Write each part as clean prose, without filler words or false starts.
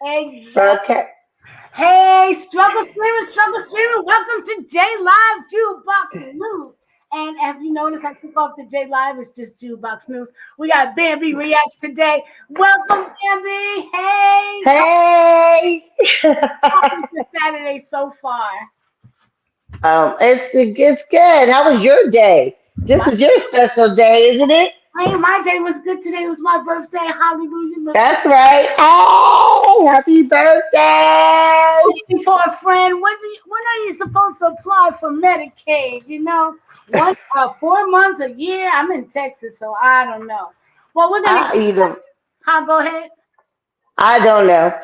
Exactly. Okay. Hey, struggle streamer. Welcome to J Live Jukebox News. And as you notice, I took off the J Live. It's just Jukebox News. We got Bambi reacts today. Welcome, Bambi. Hey, Hey. how was your Saturday so far? It's good. How was your day? This My is your special day, isn't it? my day was good today. It was my birthday. Hallelujah. Look, That's right. Hey, happy birthday. looking for a friend. When are you supposed to apply for Medicaid? One 4 months a year. I'm in Texas, so I don't know. Well, we're gonna I either go ahead. I don't know.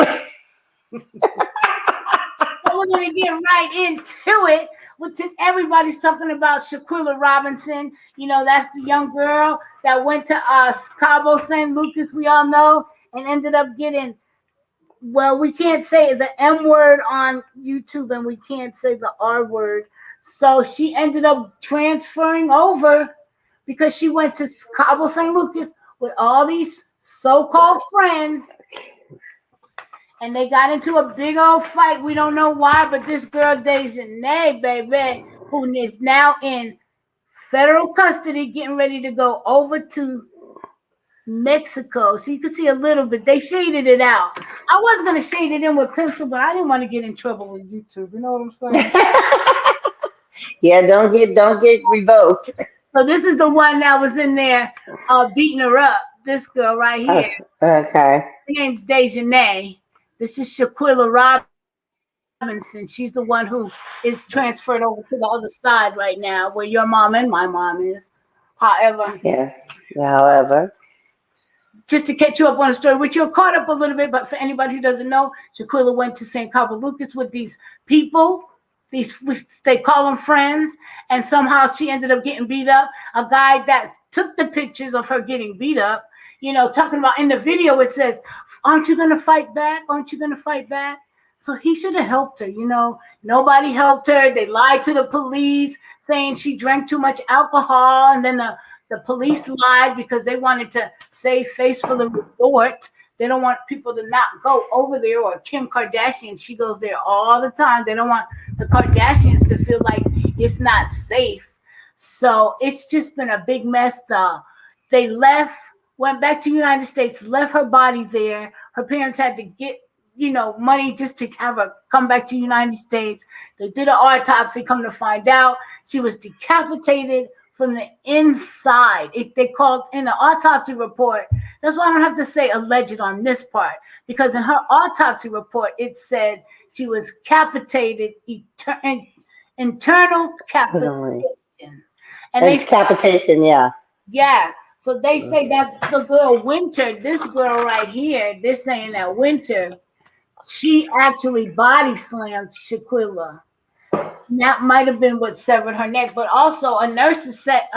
Well, we're gonna get right into it. Everybody's talking about Shanquella Robinson. That's the young girl that went to Cabo San Lucas. We all know, and ended up getting. Well, we can't say the M word on YouTube, and we can't say the R word. So she ended up transferring over because she went to Cabo San Lucas with all these so-called friends, and they got into a big old fight. We don't know why, but this girl Dejanay, baby, who is now in federal custody, getting ready to go over to Mexico. So you can see a little bit. They shaded it out. I was gonna shade it in with pencil, but I didn't want to get in trouble with YouTube. You know what I'm saying? Yeah, don't get revoked. So this is the one that was in there beating her up. This girl right Oh, here. okay. Her name's Dejanay. This is Shanquella Robinson. She's the one who is transferred over to the other side right now, where your mom and my mom is. However, Yes. However. just to catch you up on the story, which you're caught up a little bit, but for anybody who doesn't know, Shaquilla went to St. Cabo Lucas with these people, they call them friends, and somehow she ended up getting beat up. A guy that took the pictures of her getting beat up, talking about in the video, it says, "Aren't you going to fight back? Aren't you going to fight back?" So he should have helped her. Nobody helped her. They lied to the police, saying she drank too much alcohol, and then the police lied because they wanted to save face for the resort. They don't want people to not go over there. Or Kim Kardashian, she goes there all the time. They don't want the Kardashians to feel like it's not safe. So it's just been a big mess. They went back to the United States, left her body there. Her parents had to get money just to have her come back to the United States. They did an autopsy. Come to find out, she was decapitated from the inside. They called in the autopsy report. That's why I don't have to say alleged on this part, because in her autopsy report it said she was capitated, internal capitation. And it's capitation, yeah. Yeah. So they say that the girl Winter, this girl right here, they're saying that Winter, she actually body slammed Shaquilla. That might have been what severed her neck, but also a nurse said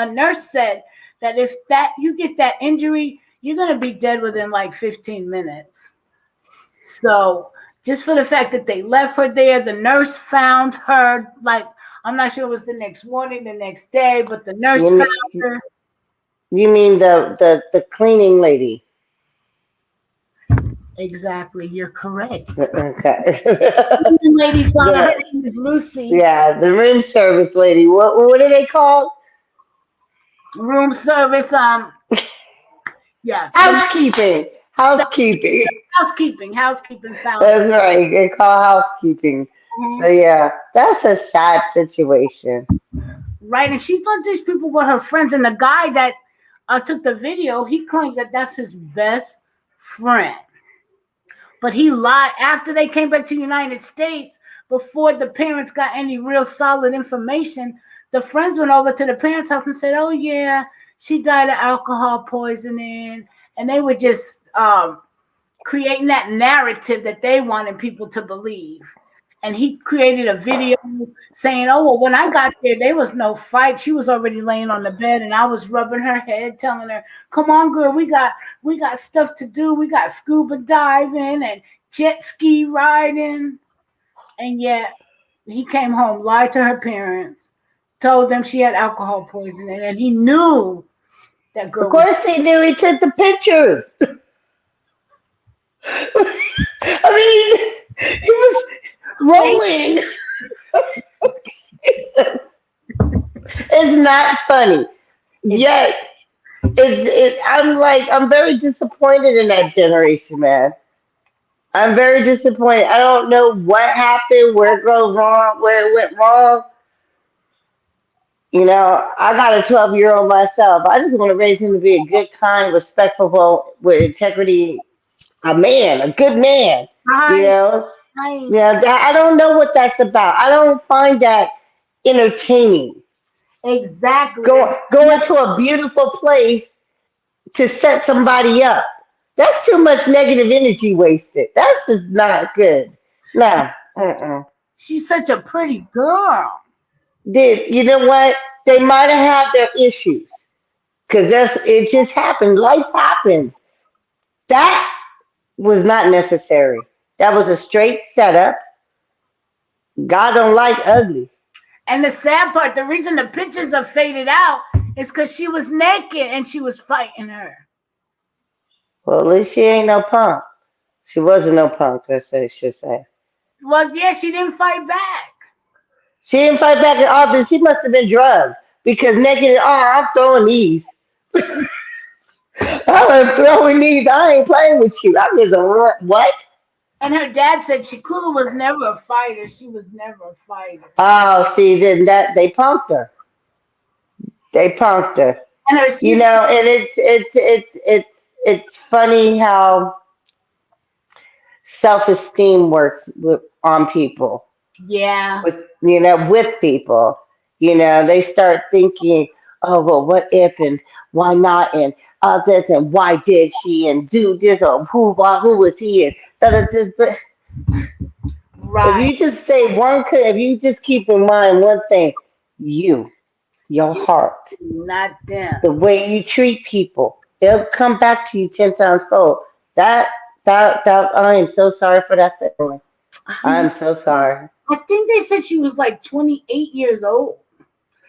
that if you get that injury, you're gonna be dead within like 15 minutes. So just for the fact that they left her there, the nurse found her. Like, I'm not sure it was the next morning, the next day, but the nurse found her. You mean the cleaning lady? Exactly, you're correct. Okay. The lady found her. Her name is Lucy. Yeah, the room service lady. What are they called? Room service. Yeah. Housekeeping. Housekeeping. Housekeeping found. That's right. They call housekeeping. Mm-hmm. So yeah, that's a sad situation. Right, and she thought these people were her friends, and the guy that took the video, he claims that that's his best friend. But he lied after they came back to the United States. Before the parents got any real solid information, the friends went over to the parents' house and said, "Oh yeah, she died of alcohol poisoning," and they were just creating that narrative that they wanted people to believe. And he created a video saying, "Oh, well, when I got there was no fight. She was already laying on the bed, and I was rubbing her head, telling her, 'Come on, girl, we got stuff to do. We got scuba diving and jet ski riding.'" And yet he came home, lied to her parents, told them she had alcohol poisoning, and he knew that girl. Of course he knew. He took the pictures. I mean, rolling. It's not funny. It's Yet I'm very disappointed in that generation, man. I'm very disappointed. I don't know what happened, where it goes wrong, where it went wrong. I got a 12-year-old myself. I just want to raise him to be a good, kind, respectful, with integrity, a man, a good man. You right. know, Right. yeah. I don't know what that's about. I don't find that entertaining. Exactly. Going to a beautiful place to set somebody up. That's too much negative energy wasted. That's just not good. No. Uh-uh. She's such a pretty girl. You know what? They might have had their issues because it just happens. Life happens. That was not necessary. That was a straight setup. God don't like ugly. And the sad part, the reason the pictures are faded out is because she was naked and she was fighting her. Well, at least she ain't no punk. She wasn't no punk, I should say. Well, yeah, she didn't fight back. She didn't fight back at all. Then she must have been drugged because naked. Oh, I'm throwing these. I'm throwing these. I ain't playing with you. I'm just a what? And her dad said Shakula was never a fighter. She was never a fighter. Oh, see, then that they punked her. They punked her. And her sister, And it's funny how self-esteem works on people. yeah. With people. They start thinking, oh well, what if and why not and this and why did she and do this or who was he and but if Right. you just say if you just keep in mind one thing, your heart, Not them. the way you treat people, they'll come back to you 10 times fold. That that I am so sorry for that family. I'm so sorry. I think they said she was like 28 years old.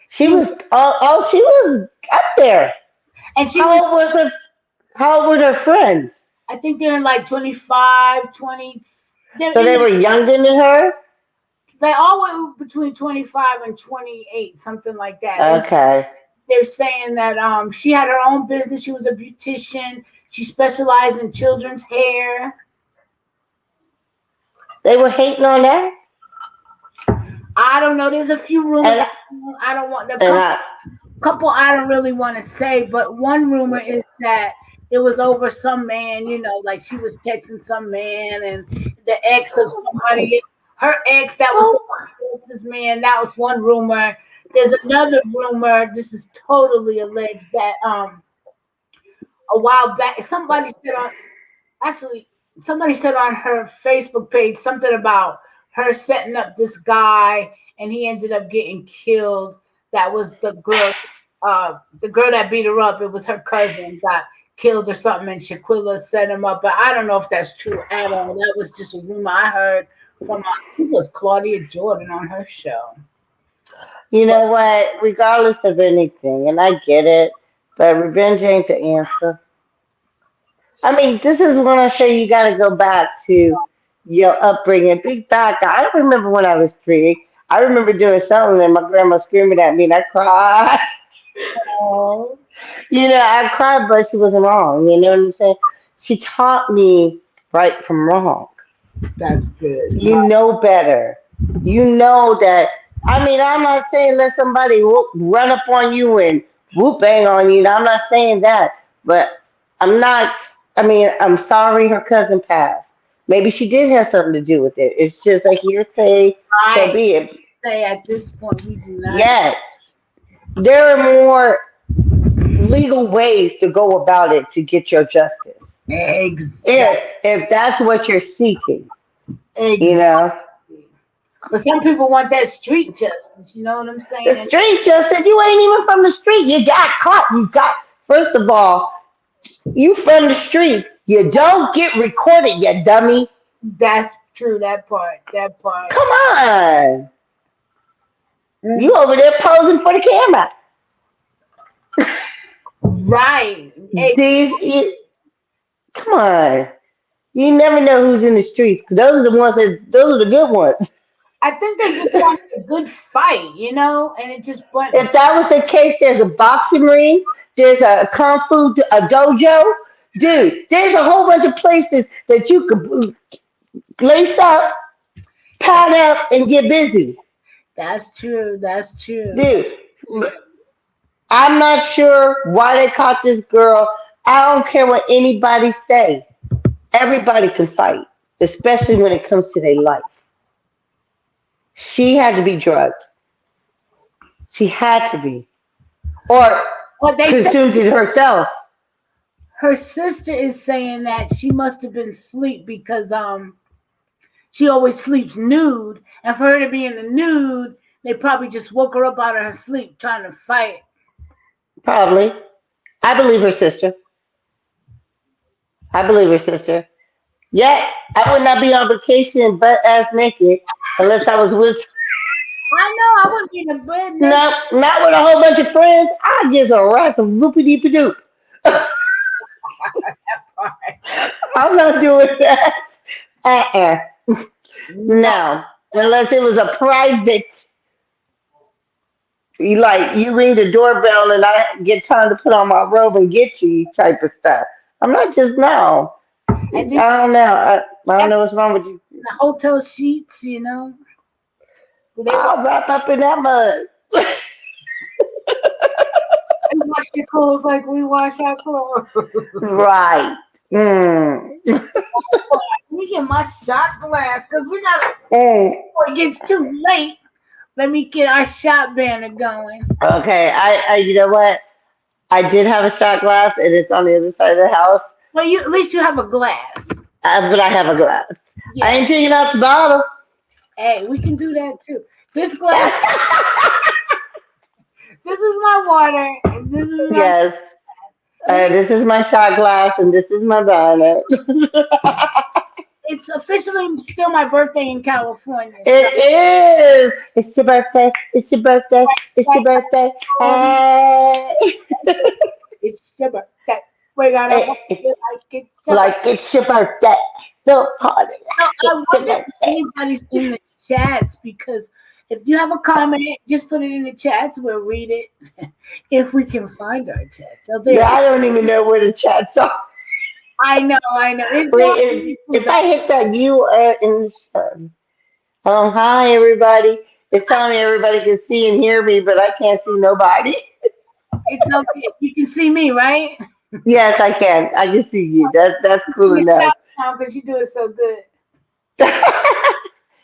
She was she was up there. And she was, How old was her? How old were her friends? I think they're in like 25, 20. They're So they in, were younger than her. they all went between 25 and 28, something like that. And Okay, they're saying that she had her own business. She was a beautician. She specialized in children's hair. they were hating on that, I don't know. There's a few rumors. and I don't want the and I couple I don't really want to say, but one rumor is that it was over some man, like she was texting some man and the ex of somebody, her ex that was this man. That was one rumor. There's another rumor. This is totally alleged that a while back somebody said on her Facebook page something about her setting up this guy and he ended up getting killed. That was the girl that beat her up. It was her cousin got killed or something, and Shaquilla set him up. But I don't know if that's true at all. That was just a rumor I heard from I think it was Claudia Jordan on her show. You But know what? Regardless of anything, and I get it, but revenge ain't the answer. I mean, this is when I say you got to go back to your upbringing. Think back. I remember when I was 3. I remember doing something and my grandma screaming at me and I cried. oh, I cried, but she wasn't wrong. You know what I'm saying? She taught me right from wrong. that's good. You know better. You know that. I mean, I'm not saying let somebody run up on you and whoop bang on you. I'm not saying that. But I'm not, I mean, I'm sorry her cousin passed. Maybe she did have something to do with it. It's just a hearsay, so I be it. say at this point we do not. Yet, there are more legal ways to go about it to get your justice. Exactly. If that's what you're seeking, you Exactly. know. But some people want that street justice. You know what I'm The saying? street justice, you ain't even from the street. You got caught. First of all, you from the streets. You don't get recorded, you dummy. That's true. That part. That part. Come on. Mm, You over there posing for the camera. right. Come on. You never know who's in the streets. Those are the good ones. I think they just wanted a good fight, and it just went. If that was the case, there's a boxing ring, there's a kung fu, a dojo. Dude, there's a whole bunch of places that you could lace up, pad up, and get busy. That's true. That's true. Dude, I'm not sure why they caught this girl. I don't care what anybody say. Everybody can fight, especially when it comes to their life. She had to be drugged. She had to be. Or What they said, consumed it herself. her sister is saying that she must have been asleep because she always sleeps nude, and for her to be in the nude, they probably just woke her up out of her sleep trying to fight. Probably. I believe her sister. I believe her sister. Yet, I would not be on vacation butt ass naked unless I was with, I know I wouldn't be in the bed naked. no, not with a whole bunch of friends. I just a rat of loopy deepy doop. I'm not doing that. Uh-uh. No, No. Unless it was a private, you ring the doorbell and I get time to put on my robe and get you type of stuff. I'm not just no. I and then don't know. I don't know what's wrong with you. the hotel sheets, they I'll wrap up in that mud. wash their clothes like we wash our clothes. Right. Mm. We get my shot glass because we got to, Mm. before it gets too late. Let me get our shot banner going. Okay. You know what? I did have a shot glass, and it's on the other side of the house. Well, at least you have a glass. But I have a glass. I Yeah. ain't drinking out the bottle. Hey, we can do that too. This glass, this is my water, and this is my. Yes. This is my shot glass, and this is my banner. It's officially still my birthday in California. It is. It's your birthday. It's your birthday. It's your birthday. Hey. It's your birthday. We gotta Eh, walk eh, it like it's your like it's your birthday. Don't party No, like I it's your wonder if birthday. anybody's in the chats because if you have a comment, just put it in the chats. We'll read it if we can find our chat. So Yeah, there. I don't even know where the chats are. I know. It's Wait, not if I hit that you are in the show. Hi everybody. It's telling me everybody can see and hear me, but I can't see nobody. it's okay. You can see me, right? Yes, I can. I can see you. That's cool You enough. stop now because you do it so good.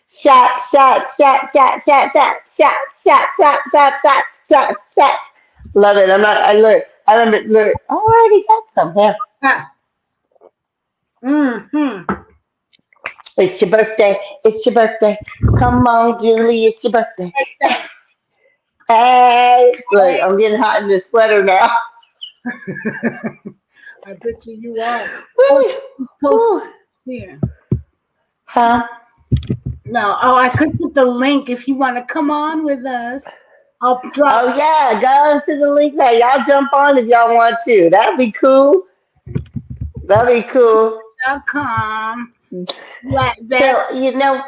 Shot, shot, shot, shot, shot, shot, shot, shot, shot, shot, shot, shot, shot. Love it. I'm not. I look. I don't look. I already got some here. Ah. Mm-hmm. It's your birthday. It's your birthday. Come on, Julie. It's your birthday. Hey, look. I'm getting hot in this sweater now. I bet you are. Woo, Post woo. here. Huh? No. Oh, I could put the link if you want to come on with us. I'll drop Oh yeah, go into the link there. Y'all jump on if y'all want to. That'd be cool. That'd be cool. .com. Like that. So you know,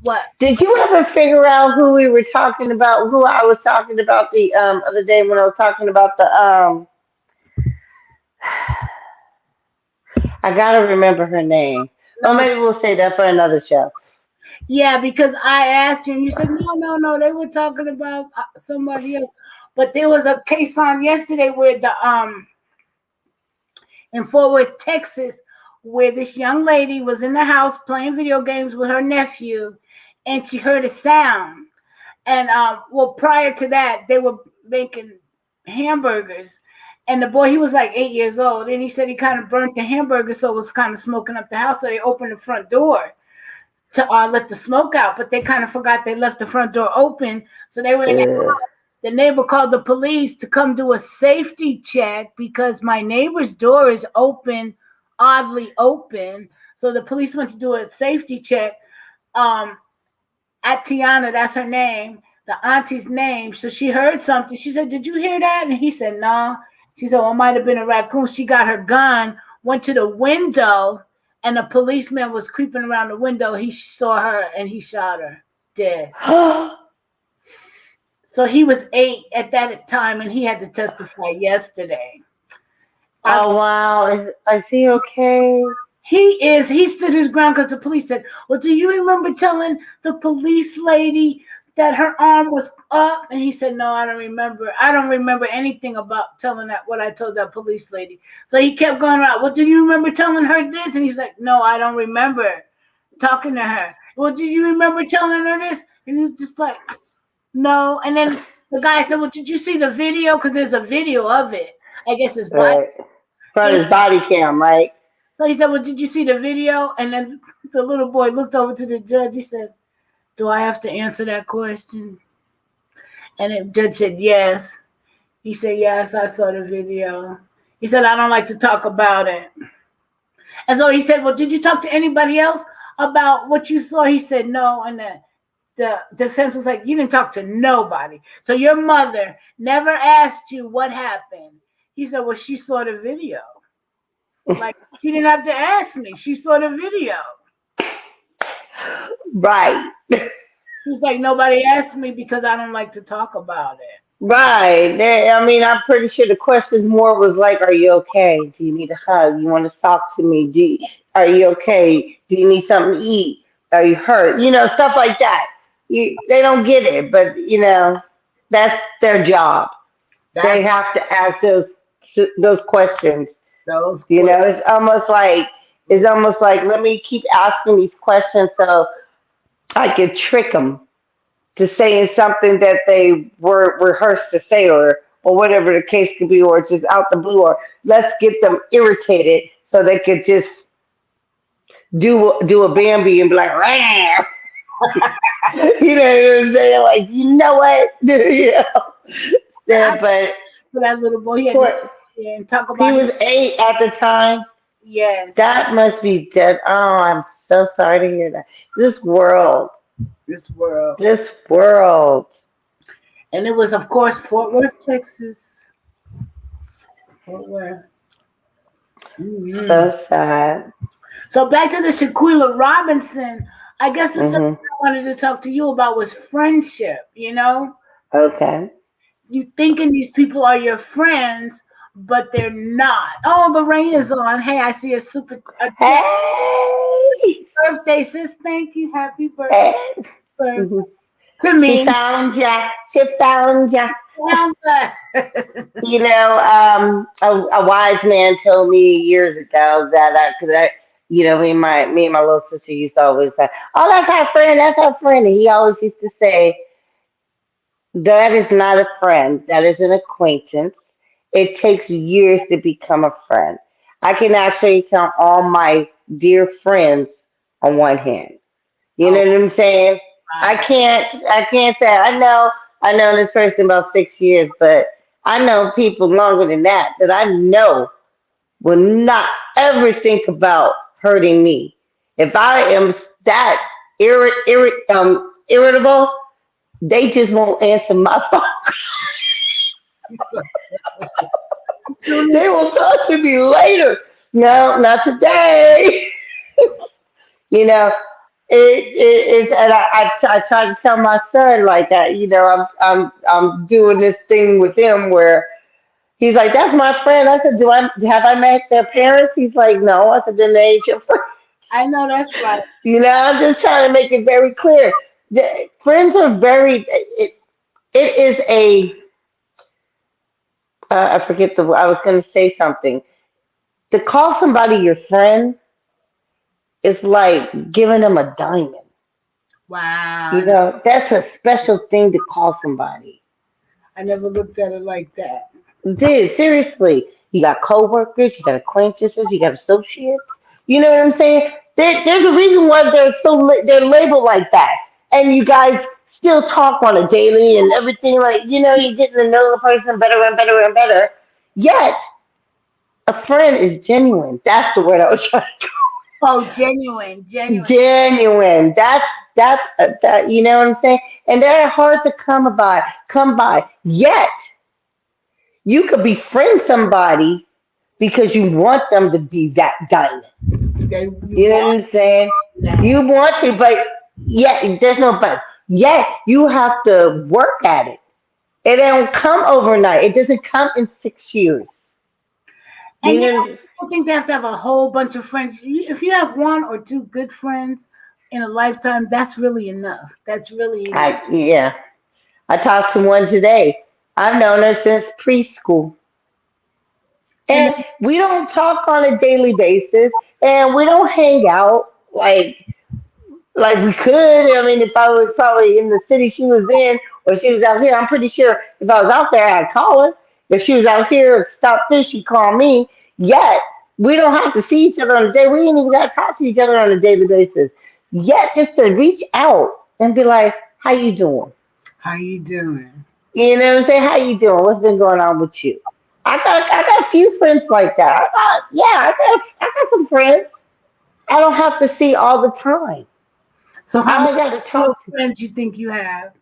What? did you ever figure out who we were talking about? Who I was talking about the other day when I was talking about the I gotta remember her name. Or No. maybe we'll save that for another show. Yeah, because I asked you and you said no. They were talking about somebody else. But there was a case on yesterday where the in Fort Worth, Texas, where this young lady was in the house playing video games with her nephew, and she heard a sound. And well, prior to that, they were making hamburgers, and the boy, he was like 8 years old, and he said he kind of burnt the hamburger, so it was kind of smoking up the house. So they opened the front door to let the smoke out, but they kind of forgot they left the front door open, so they were in the Uh, house. The neighbor called the police to come do a safety check because my neighbor's door is open, oddly open. So the police went to do a safety check. Um, at Tiana, that's her name, the auntie's name. So she heard something. She said, "Did you hear that?" And he said, "No." She said, "Well, it might have been a raccoon." She got her gun, went to the window, and a policeman was creeping around the window. He saw her and he shot her. dead. Oh So he was 8 at that time, and he had to testify yesterday. I, wow, is he okay? he stood his ground because the police said, "Well, do you remember telling the police lady that her arm was up?" And he said, "No, I don't remember. I don't remember anything about telling that what I told that police lady." So he kept going around. "Well, do you remember telling her this?" And he's like, "No, I don't remember talking to her." "Well, do you remember telling her this?" And he was just like, "No." And then the guy said, "Well, did you see the video? Because there's a video of it. I guess his body." Right. From So his body cam, right? he said, "Well, did you see the video?" And then the little boy looked over to the judge. He said, "Do I have to answer that question?" And the judge said, "Yes." He said, "Yes, I saw the video." He said, "I don't like to talk about it." And so he said, "Well, did you talk to anybody else about what you saw?" He said, "No." And the defense was like, "You didn't talk to nobody. So your mother never asked you what happened." He said, "Well, she saw the video. Like, she didn't have to ask me. She saw the video." Right. He's like, "Nobody asked me because I don't like to talk about it." Right. I mean, I'm pretty sure the questions more was like, "Are you okay? Do you need a hug? You want to talk to me? Are you okay? Do you need something to eat? Are you hurt?" Stuff like that. They don't get it, but that's their job. They That's have to ask those questions. those quick. It's almost like let me keep asking these questions so I can trick them to saying something that they were rehearsed to say, or whatever the case could be, or just out the blue, or let's get them irritated so they could just do a Bambi and be like, "Ram." You know what I'm saying? Like, you know what? I But for that little boy, he had to sit poor, there and talk he about his was 8 at the time. yes, That must be dead. Oh, I'm so sorry to hear that. This world, this world. this world. And it was, of course, Fort Worth, Texas. Fort Worth. So Mhm. sad. So back to the Shanquella Robinson. I guess the subject Hmm. I wanted to talk to you about was friendship. Okay. You thinking these people are your friends, but they're not. Oh, the rain is on. Hey, I see a Hey, birthday, sis. Thank you. Happy birthday hey. Mhm. to She me. found ya. She found ya. Amber. A wise man told me years ago that because me and my little sister used to always say, "Oh, that's our friend. That's our friend." And he always used to say, "That is not a friend. That is an acquaintance. It takes years to become a friend. I can actually count all my dear friends on one hand. You Oh, know what I'm saying? I wow. can't I can't say I know this person about 6 years, but I know people longer than that I know will not ever think about hurting me. If I am that irritable, they just won't answer my phone. They will talk to me later. No, not today. You know, it is, and I try to tell my son like that. I'm doing this thing with him where he's like, "That's my friend." I said, "Have I met their parents?" He's like, "No." I said, "Then they ain't your friend." I know that's right. I'm just trying to make it very clear. Friends are very. It is a. I forget the. I was going to say something. To call somebody your friend is like giving them a diamond. Wow. That's a special thing to call somebody. I never looked at it like that. Dude, seriously. You got coworkers, you got acquaintances, you got associates. You know what I'm saying? There's a reason why they're labeled like that. And you guys still talk on a daily and everything, like, you're getting to know the person better and better and better. Yet, a friend is genuine. That's the word I was trying to. Oh, genuine, genuine. Genuine. That. You know what I'm saying? And they're hard to come by. Yet you could befriend somebody because you want them to be that diamond. You You know what want I'm saying? that. You want to, but yeah, there's no buzz. Yet you have to work at it. It don't come overnight. It doesn't come in 6 years. And You you know, know, people think they have to have a whole bunch of friends. If you have one or two good friends in a lifetime, that's really enough. That's really enough. yeah. I talked to one today. I've known her since preschool. And And we don't talk on a daily basis and we don't hang out like we could. I mean, if I was probably in the city she was in or she was out here, I'm pretty sure if I was out there, I'd call her. If she was out here, stop fish, she'd call me. Yet, we don't have to see each other on a day. We ain't even got to talk to each other on a daily basis. Yet, just to reach out and be like, how you doing? how you doing? You know what I'm saying? How you doing? What's been going on with you? I got a few friends like that. I got some friends. I don't have to see all the time. So how I many only got to close talk to. friends you think you have?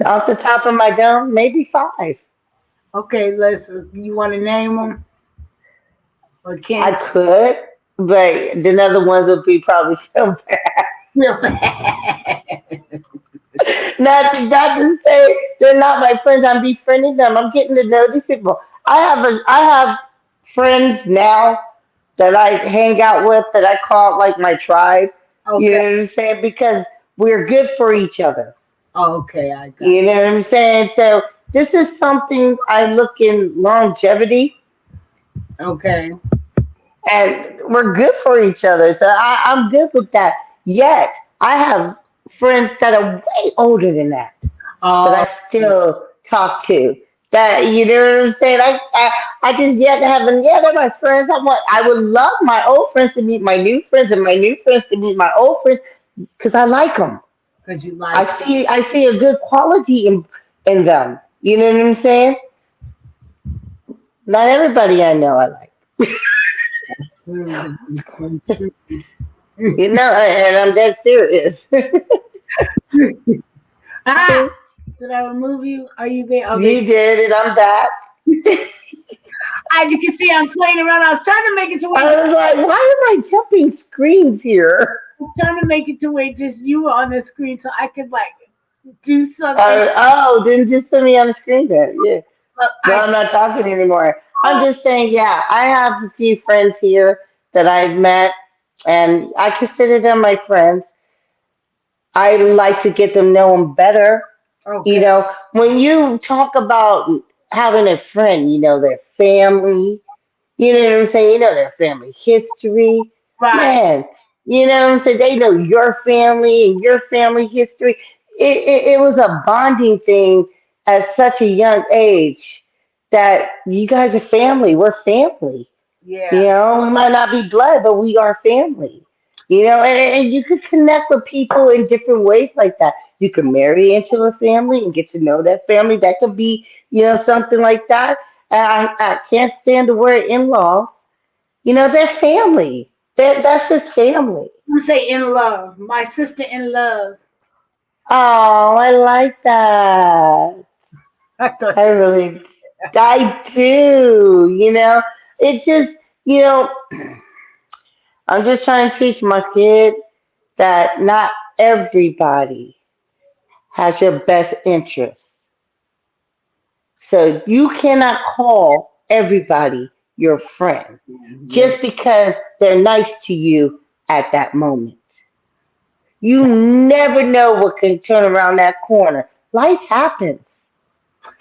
Off the top of my dome, maybe five. Okay, let's. You want to name them or I can't? could, but the other ones would be probably feel bad. Feel bad. Not to say they're not my friends. I'm befriending them. I'm getting to know these people. I have friends now that I hang out with that I call like my tribe. You Okay. know what I'm saying? Because we're good for each other. Okay, I got. You know what I'm saying? So this is something I look in longevity, Okay. and we're good for each other. So I'm good with that. Yet I have friends that are way older than that Oh, I still talk to. That you know what I'm saying? I just yet haven't. Yeah, they're my friends. I would love my old friends to meet my new friends, and my new friends to meet my old friends because I like them. because you I like. see I see a good quality in them. You know what I'm saying? Not everybody I know I like. So true. You know, and I'm dead serious. Ah, did I remove you? Are you there? Okay. You did, and I'm back. As you can see, I'm playing around. I was trying to make it to where I was like, why am I jumping screens here? trying to make it to where just you were on the screen so I could like do something. Oh, then just put me on the screen then. Yeah. But No, I I'm not talking anymore. I'm oh, just saying, yeah, I have a few friends here that I've met, and I consider them my friends. I like to get them know them better. You okay, know, when you talk about having a friend, you know, their family, you know what I'm saying? You know their family history. right, Man, you know what I'm saying? They know your family and your family history. It was a bonding thing at such a young age that you guys are family. We're family. You yeah, know, we might not be blood, but we are family. You know, and you could connect with people in different ways like that. You can marry into a family and get to know that family. That could be, you know, something like that. I can't stand the word in-laws. You know, they're family. That's just family. I'm gonna say in love. My sister in love. Oh, I like that. I thought I you. really, I do. You know, it just, you know, I'm just trying to teach my kid that not everybody has your best interests. So you cannot call everybody your friend Yeah, just because they're nice to you at that moment. You never know what can turn around that corner. Life happens.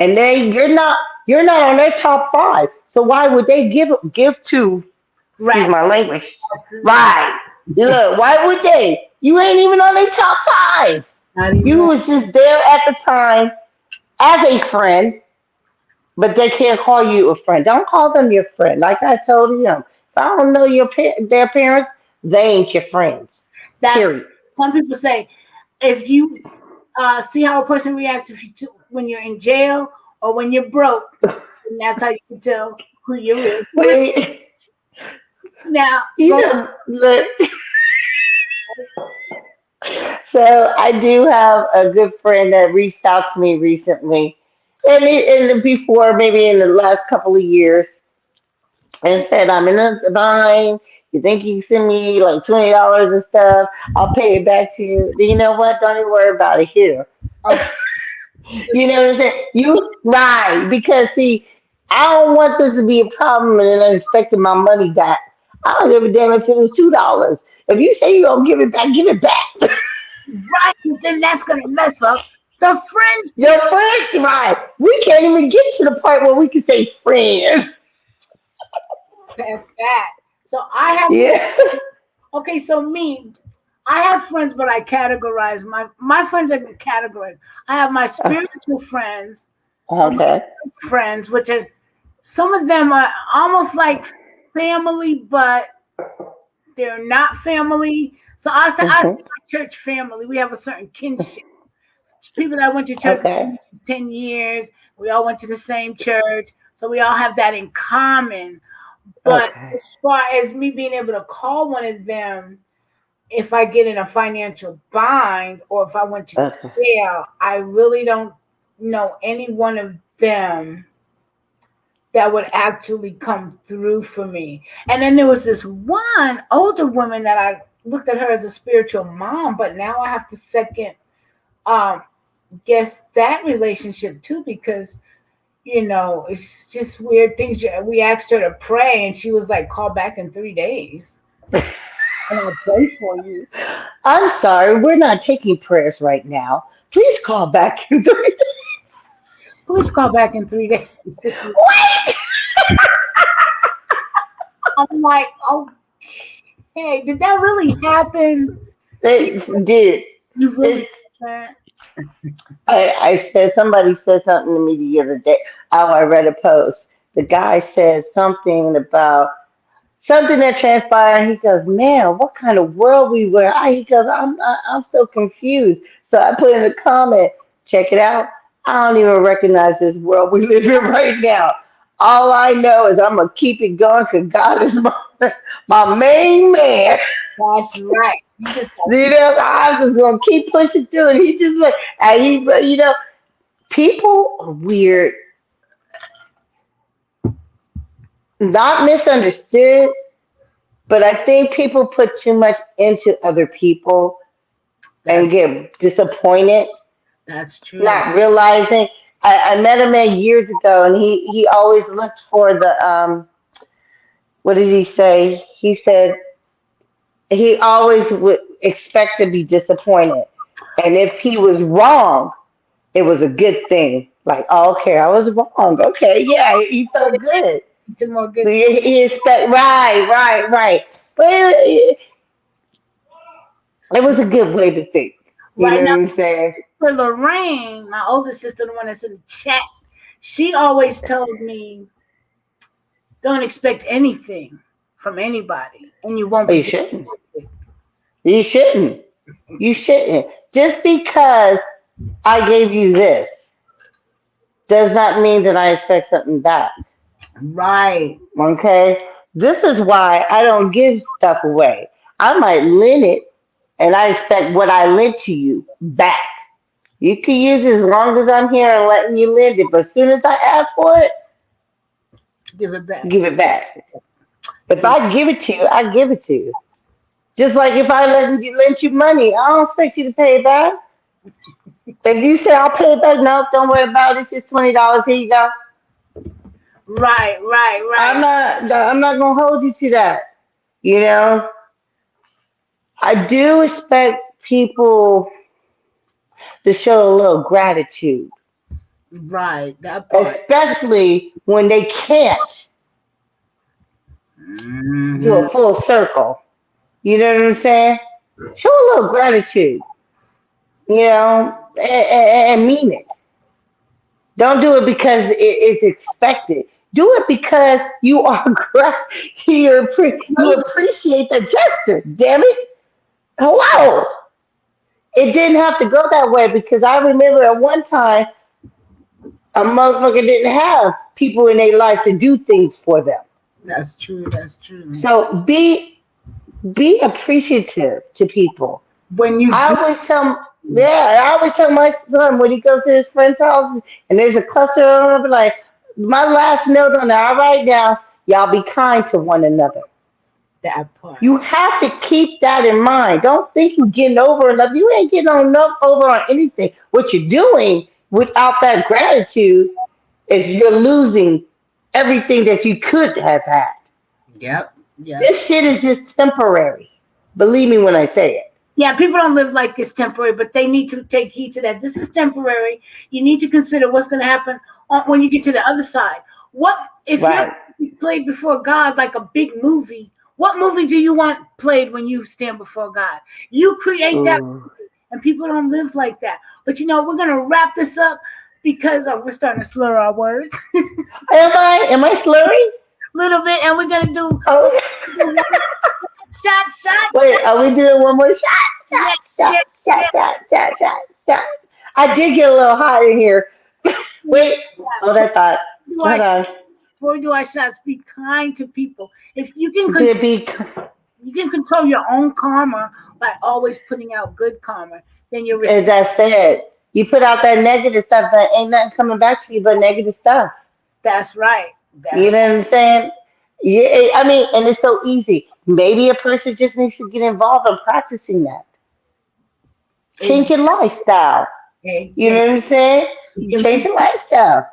And then you're not on their top five. So why would they give to excuse rats. my language? Right. Look, why would they? You ain't even on their top five. Not even. You was just there at the time as a friend, but they can't call you a friend. Don't call them your friend. Like I told them, if I don't know their parents, they ain't your friends. That's Period. some people say if you see how a person reacts if when you're in jail or when you're broke, and that's how you can tell who you're with. Wait, Now, you go. know, look. So I do have a good friend that reached out to me recently, and before maybe in the last couple of years, and said, I'm in a bind. You think you send me like $20 and stuff? I'll pay it back to you. You know what? Don't even worry about it here. Okay, you just You know what I'm saying? You right because see, I don't want this to be a problem and then I'm expecting my money back. I don't give a damn if it was $2. If you say you're gonna give it back. right, because then that's gonna mess up the Your friendship friends, right? We can't even get to the point where we can say friends. past that. So I have Yeah. okay. So me, I have friends, but I categorize my friends are categorized. I have my spiritual friends or my Okay. friends, which are some of them are almost like family, but they're not family. So I say Hmm. my church family. We have a certain kinship. People that went to church Okay. for 10 years, we all went to the same church. So we all have that in common. But Okay. as far as me being able to call one of them, if I get in a financial bind or if I went to Okay. jail, I really don't know any one of them that would actually come through for me. And then there was this one older woman that I looked at her as a spiritual mom, but now I have to second um guess that relationship too because it's just weird things. We asked her to pray, and she was like, "Call back in 3 days, and I'll pray for you." I'm sorry, we're not taking prayers right now. Please call back in three. Please call back in 3 days. Wait. I'm like, okay, did that really happen? Dude, You really it's did that? I said somebody said something to me the other day. Oh, I read a post. The guy said something about something that transpired. He goes, "Man, what kind of world we were?" He goes, I'm so confused." So I put in a comment, "Check it out. I don't even recognize this world we live in right now. All I know is I'm gonna keep it going because God is my main man." That's right. You just got to You keep. know, I'm just gonna keep pushing through. And he just like, and people are weird, not misunderstood, but I think people put too much into other people That's and get disappointed, that's true. not realizing. I met a man years ago, and he always looked for the what did he say? He said he always would expect to be disappointed, and if he was wrong, it was a good thing. Like, oh, okay, I was wrong. Okay, yeah, he felt good. Some more good. He expect right. But it was a good way to think. You know Right what now, I'm saying? for Lorraine, my older sister, the one that's in the chat, she always told me, "Don't expect anything from anybody, and you won't Oh, be you shouldn't. disappointed." You shouldn't. You shouldn't. Just because I gave you this does not mean that I expect something back. Right. Okay? This is why I don't give stuff away. I might lend it and I expect what I lent to you back. You can use it as long as I'm here and letting you lend it, but as soon as I ask for it, Give it back. give it back. If Give I give it to you, I give it to you. Just like if I lend you money, I don't expect you to pay it back. If you say I'll pay it back, no, don't worry about it. It's just $20. Here you go. right. I'm not gonna hold you to that. You know, I do expect people to show a little gratitude, Right. That part. especially when they can't do Hmm. a full circle. You know what I'm saying? Show a little gratitude, and mean it. Don't do it because it is expected. Do it because you are you appreciate the gesture. Damn it! Hello. It didn't have to go that way because I remember at one time a motherfucker didn't have people in their life to do things for them. That's true. That's true. So be appreciative to people. When you I do, always tell yeah, I always tell my son when he goes to his friend's house and there's a cluster of them, like my last note on there, all right now, Y'all be kind to one another. That part. You have to keep that in mind. Don't think you're getting over enough. You ain't getting over on anything. What you're doing without that gratitude is you're losing everything that you could have had. Yep. Yep. This shit is just temporary. Believe me when I say it. Yeah, people don't live like it's temporary, but they need to take heed to that. This is temporary. You need to consider what's going to happen when you get to the other side. What if Right. you played before God like a big movie? What movie do you want played when you stand before God? You create that Ooh. movie, and people don't live like that. But we're going to wrap this up because we're starting to slur our words a Am I slurry? little bit, and we're going to do Oh, shot. wait, are we doing one more shot? Shot, Yes, shot, yes, shot, yes. shot, shot, shot, shot. I did get a little hot in here. Wait, hold that thought. Hold on. Before we do our shots, be kind to people. If you can To be, you can control your own karma by always putting out good karma, then you're as I said, you put out that negative stuff, that ain't nothing coming back to you but negative stuff. that's right. You know what I'm saying? Yeah, I mean, and it's so easy. Maybe a person just needs to get involved in practicing that. Change your lifestyle. You know what I'm saying? Change your lifestyle.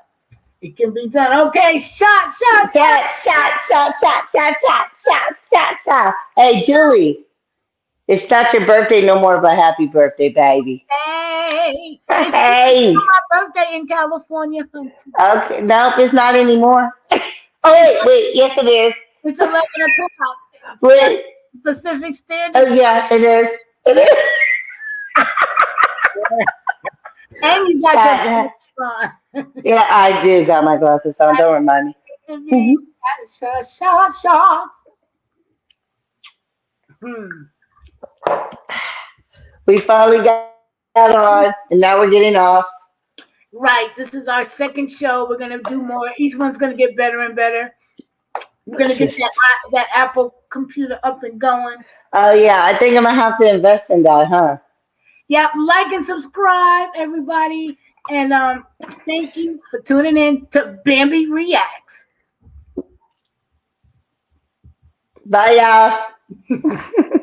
It can be done. Okay, shot. Shot, shot, shot, shot, shot, shot, shot, shot, shot. Hey, Julie, it's not your birthday no more, but happy birthday, baby. Hey, it's Hey. my birthday in California. Okay, nope, it's not anymore. Oh, wait, yes, it is. It's 11 o'clock. Wait, Pacific Standard. oh, yeah, it is. It is. And you got your on. Yeah, I do got my glasses on. Don't remind me. Shot. We finally got on, and now we're getting off. Right. This is our second show. We're gonna do more. Each one's gonna get better and better. We're gonna get that Apple computer up and going. Oh yeah, I think I'm gonna have to invest in that, huh? Yeah, like and subscribe, everybody. And thank you for tuning in to Bambi Reacts. Bye, y'all.